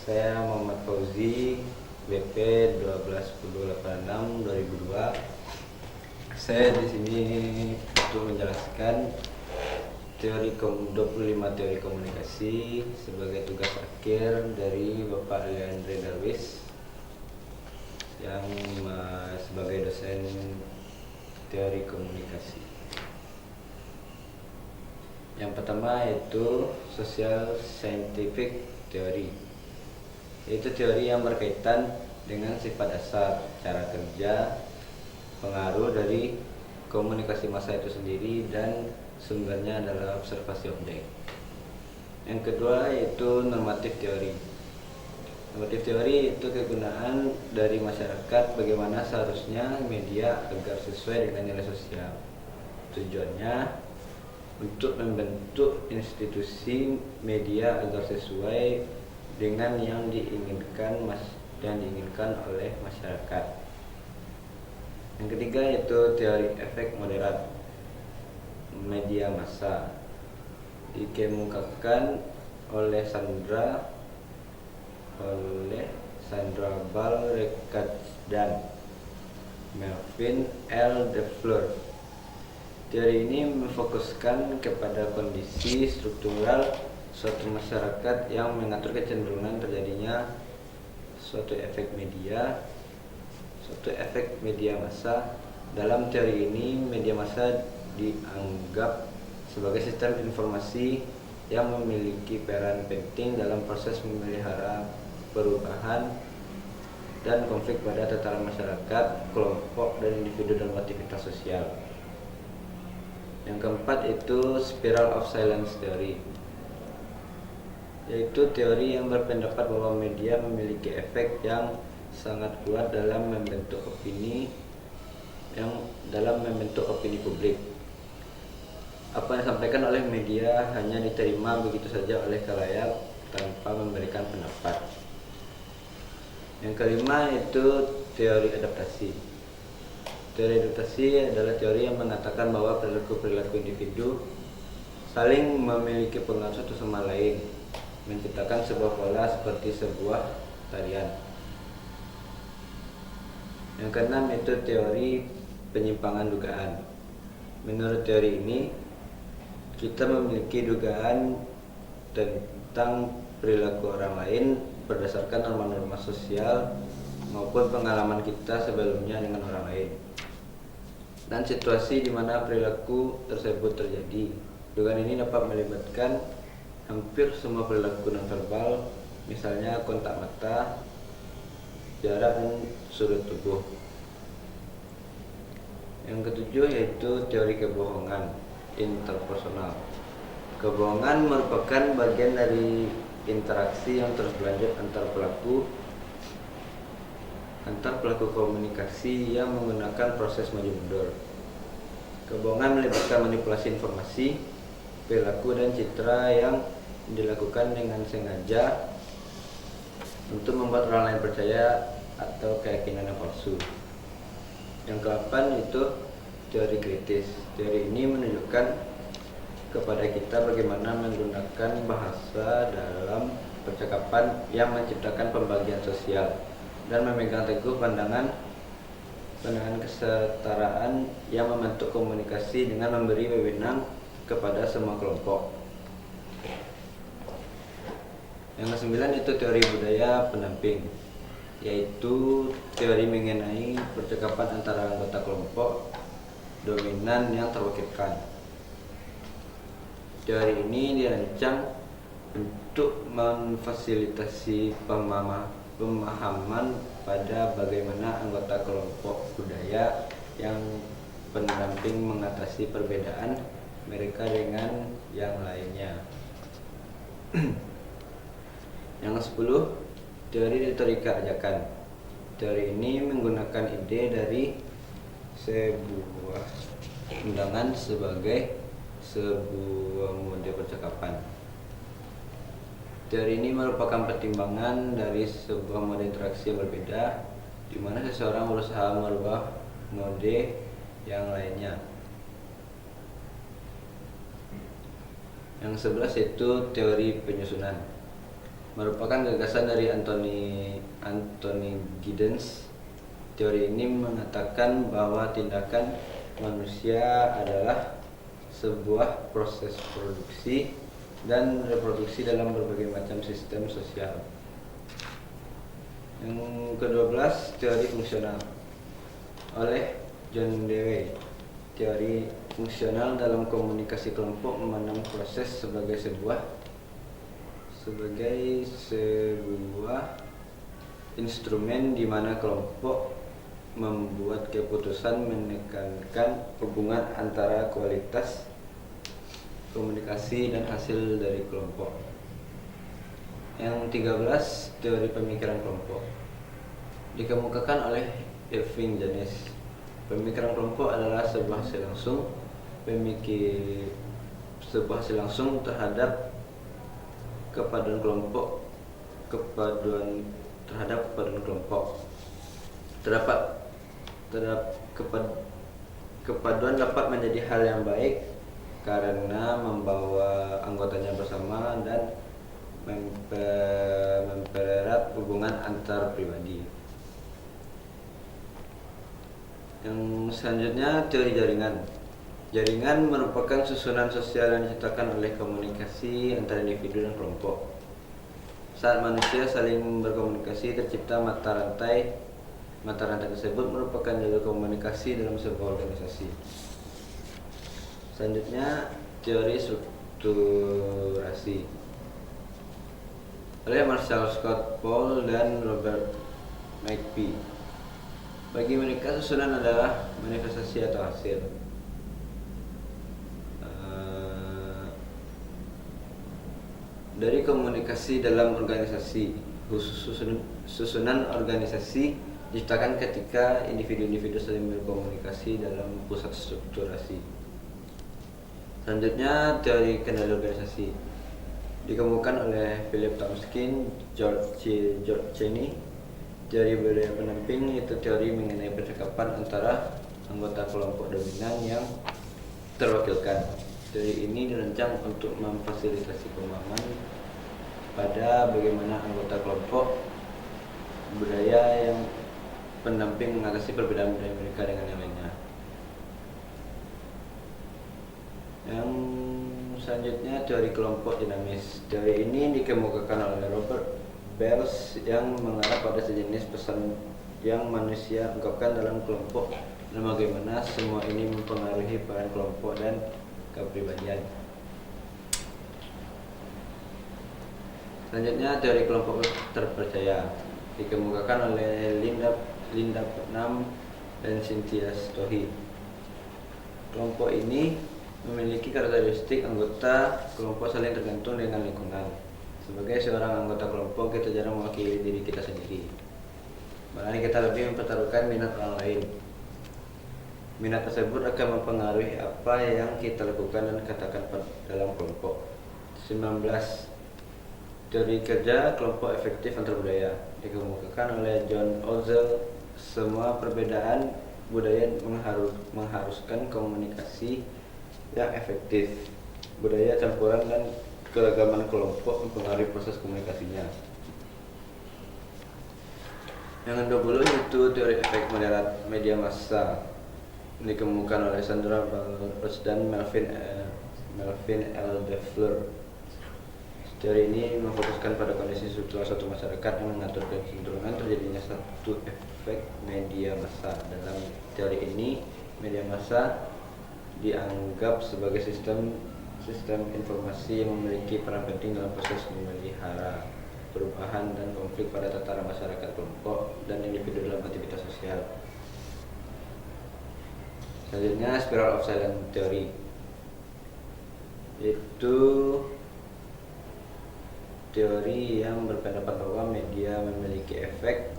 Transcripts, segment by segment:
Saya Muhammad Fauzi, BP 121086-2002. Saya di sini untuk menjelaskan 25 teori komunikasi sebagai tugas akhir dari Bapak Leandre Darwis yang sebagai dosen teori komunikasi. Yang pertama yaitu social scientific theory, yaitu teori yang berkaitan dengan sifat dasar, cara kerja, pengaruh dari komunikasi massa itu sendiri, dan sumbernya adalah observasi objek. Yang kedua yaitu normatif teori. Normatif teori itu kegunaan dari masyarakat bagaimana seharusnya media agar sesuai dengan nilai sosial. Tujuannya untuk membentuk institusi media agar sesuai dengan yang diinginkan oleh masyarakat. Yang ketiga yaitu teori efek moderat media massa, dikemukakan oleh Sandra Ball-Reckat dan Melvin L. DeFleur. Teori ini memfokuskan kepada kondisi struktural suatu masyarakat yang mengatur kecenderungan terjadinya suatu efek media massa. Dalam teori ini, media massa dianggap sebagai sistem informasi yang memiliki peran penting dalam proses memelihara perubahan dan konflik pada tataran masyarakat, kelompok, dan individu dalam aktivitas sosial. Yang keempat itu spiral of silence theory, yaitu teori yang berpendapat bahwa media memiliki efek yang sangat kuat dalam membentuk opini publik. Apa yang disampaikan oleh media hanya diterima begitu saja oleh khalayak tanpa memberikan pendapat. Yang kelima itu teori adaptasi. Teori adaptasi adalah teori yang mengatakan bahwa perilaku individu saling memiliki pengaruh satu sama lain, menciptakan sebuah pola seperti sebuah tarian. Yang keenam itu teori penyimpangan dugaan. Menurut teori ini, kita memiliki dugaan tentang perilaku orang lain berdasarkan norma-norma sosial maupun pengalaman kita sebelumnya dengan orang lain dan situasi di mana perilaku tersebut terjadi. Dugaan ini dapat melibatkan hampir semua perilaku nonverbal, misalnya kontak mata, jarak, dan sudut tubuh. Yang ketujuh yaitu teori kebohongan interpersonal. Kebohongan merupakan bagian dari interaksi yang terus berlanjut antar pelaku komunikasi yang menggunakan proses maju mundur. Kebohongan melibatkan manipulasi informasi, perilaku, dan citra yang dilakukan dengan sengaja untuk membuat orang lain percaya atau keyakinan yang palsu. Yang keempat itu teori kritis. Teori ini menunjukkan kepada kita bagaimana menggunakan bahasa dalam percakapan yang menciptakan pembagian sosial dan memegang teguh pandangan kesetaraan yang membentuk komunikasi dengan memberi wewenang kepada semua kelompok. Yang kesembilan itu teori budaya pendamping, yaitu teori mengenai percakapan antara anggota kelompok dominan yang terwakilkan. Teori ini dirancang untuk memfasilitasi pemahaman pada bagaimana anggota kelompok budaya yang pendamping mengatasi perbedaan mereka dengan yang lainnya. Yang ke-10, teori retorika ajakan. Teori ini menggunakan ide dari sebuah undangan sebagai sebuah mode percakapan. Teori ini merupakan pertimbangan dari sebuah mode interaksi yang berbeda, di mana seseorang berusaha merubah mode yang lainnya. Yang 11 yaitu teori penyusunan. merupakan gagasan dari Anthony Giddens. Teori ini mengatakan bahwa tindakan manusia adalah sebuah proses produksi dan reproduksi dalam berbagai macam sistem sosial. Yang ke-12, teori fungsional oleh John Dewey. Teori fungsional dalam komunikasi kelompok memandang proses sebagai sebuah instrumen di mana kelompok membuat keputusan menekankan hubungan antara kualitas komunikasi dan hasil dari kelompok. Yang 13, teori pemikiran kelompok dikemukakan oleh Irving Janis. Pemikiran kelompok adalah sebuah hasil langsung terhadap kepaduan kelompok. Kepaduan dapat menjadi hal yang baik karena membawa anggotanya bersama dan mempererat hubungan antar pribadi. Yang selanjutnya, teori jaringan. Jaringan merupakan susunan sosial yang diciptakan oleh komunikasi antara individu dan kelompok. Saat manusia saling berkomunikasi, tercipta mata rantai. Mata rantai tersebut merupakan jalur komunikasi dalam sebuah organisasi. Selanjutnya, teori strukturasi oleh Marshall Scott Paul dan Robert McPhee. Bagi mereka, susunan adalah manifestasi atau hasil dari komunikasi dalam organisasi. Susunan organisasi diciptakan ketika individu-individu saling berkomunikasi dalam pusat strukturasi. Selanjutnya, teori kendali organisasi dikemukakan oleh Philip Tomskin, George Cheney. Teori budaya pendamping itu teori mengenai percakapan antara anggota kelompok dominan yang terwakilkan. Teori ini dirancang untuk memfasilitasi pemahaman pada bagaimana anggota kelompok budaya yang pendamping mengatasi perbedaan budaya mereka dengan yang lainnya. Yang selanjutnya, teori kelompok dinamis. Teori ini dikemukakan oleh Robert Bells yang mengarah pada sejenis pesan yang manusia ungkapkan dalam kelompok dan bagaimana semua ini mempengaruhi peran kelompok dan kepribadian. Selanjutnya, teori kelompok terpercaya dikemukakan oleh Linda Putnam dan Cynthia Story. Kelompok ini memiliki karakteristik anggota kelompok saling tergantung dengan lingkungan. Sebagai seorang anggota kelompok, kita jarang mewakili diri kita sendiri. Malah kita lebih mempertaruhkan minat orang lain. Minat tersebut akan mempengaruhi apa yang kita lakukan dan katakan dalam kelompok. 19. Teori kerja kelompok efektif antar budaya dikemukakan oleh John Ozell. Semua perbedaan budaya mengharuskan komunikasi yang efektif. Budaya campuran dan keragaman kelompok mempengaruhi proses komunikasinya. Yang ke-20 itu teori efek moderat media massa dikemukakan oleh Sandra Balrus dan Melvin L. Defleur. Teori ini memfokuskan pada kondisi struktural suatu masyarakat yang mengatur kecenderungan terjadinya satu efek media massa. Dalam teori ini, media massa dianggap sebagai sistem informasi yang memiliki peran penting dalam proses memelihara perubahan dan konflik pada tataran masyarakat, kelompok, dan individu dalam aktivitas sosial. Selanjutnya, spiral of silence theory, yaitu teori yang berpendapat bahwa media memiliki efek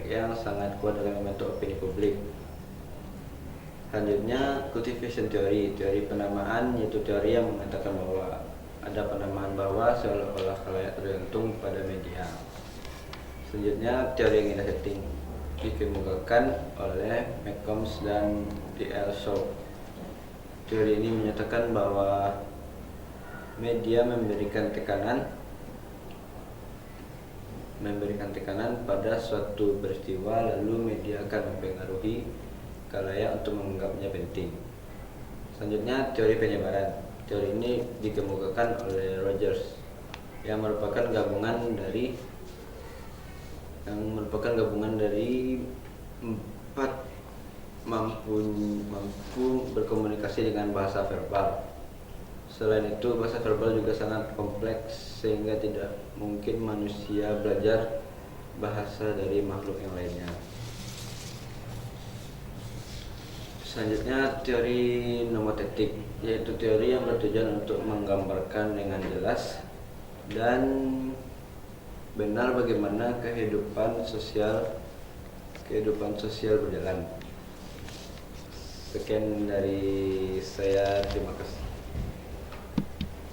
yang sangat kuat dalam membentuk opini publik. Selanjutnya, cultivation theory, teori penamaan, yaitu teori yang mengatakan bahwa ada penamaan bahwa seolah-olah khalayak tergantung pada media. Selanjutnya, teori agenda setting dikemukakan oleh McCombs dan D.L. Shaw. Teori ini menyatakan bahwa media memberikan tekanan memberikan tekanan pada suatu peristiwa, lalu media akan mempengaruhi khalayak untuk menganggapnya penting. Selanjutnya, teori penyebaran. Teori ini dikemukakan oleh Rogers yang merupakan gabungan dari empat mampu berkomunikasi dengan bahasa verbal. Selain itu, bahasa verbal juga sangat kompleks sehingga tidak mungkin manusia belajar bahasa dari makhluk yang lainnya. Selanjutnya, teori nomotetik, yaitu teori yang bertujuan untuk menggambarkan dengan jelas dan benar bagaimana kehidupan sosial berjalan. Sekian dari saya, terima kasih.